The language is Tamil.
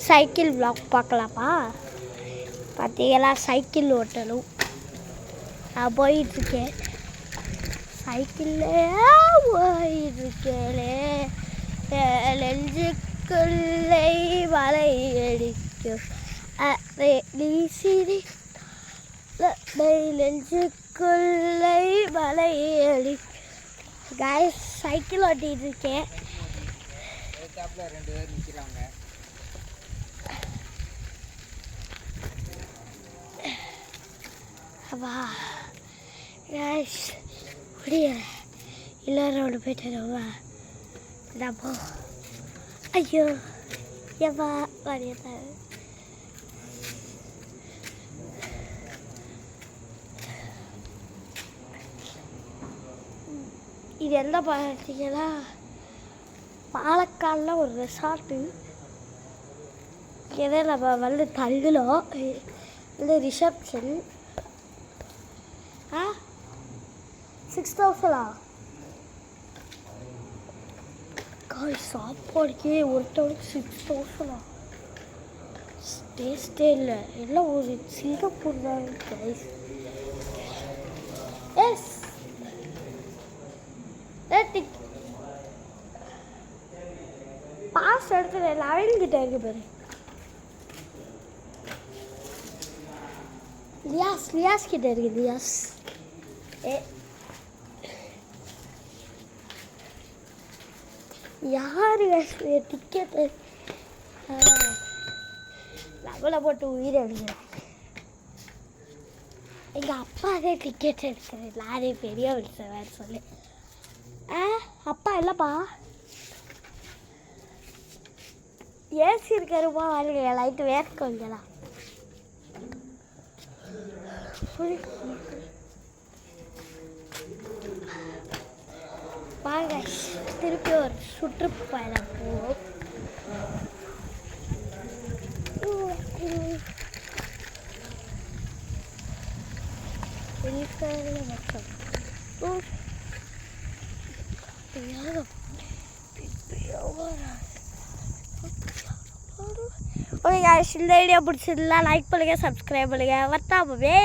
சைக்கிள் vlog பார்க்கலாமா? பார்த்தீங்களா, சைக்கிள் ஓட்டணும். நான் போயிட்டுருக்கேன், சைக்கிள்லையே போயிட்டுருக்கேனே, நெஞ்சுக்குள்ளே மலை அடிக்கும் அரே நீ சிரி நெஞ்சுக்குள்ளே மலை அடி. காய்ஸ், சைக்கிள் ஓட்டிகிட்டு இருக்கேன். அப்பா காய்ஸ், முடியல, எல்லாரும் ஒன்று போயிட்டு டப்போ. ஐயோ ஏப்பா வரையத்த இது என்ன பார்த்தீங்கன்னா, பாலக்காடில் ஒரு ரெசார்ட்டு. இங்கே நம்ம வந்து தங்குனோம். இது ரிசப்ஷன். 6,000 காய் சாப்பாடுக்கே ஒருத்தவனுக்கு 6,000. டேஸ்டே இல்லை, எல்லாம் ஒரு சிங்கப்பூர் தான் கைஸ். எஸ் பாஸ் எடுத்து லெவன்கிட்ட இருக்கு பாரு. லியாஸ் கிட்ட இருக்கு. லியாஸ் யாரு டிக்கெட்டு நம்மளை போட்டு உயிரை எடுக்கிறேன். எங்கள் அப்பாவே டிக்கெட் எடுக்கிறேன், நானே பெரிய விஷயம் சொல்லி. அப்பா இல்லைப்பா, ஏசி இருக்கிறப்பா வருங்க, லைட்டு வேர்க்கங்களா. வாங்க திருப்பி ஒரு சுற்றுப்பயணம் போவோம். ஓகே गाइस, இந்த வீடியோ பிடிச்சிருந்தா லைக் பண்ணுங்க, சப்ஸ்கிரைப் பண்ணுங்க. வர்த்தாமே.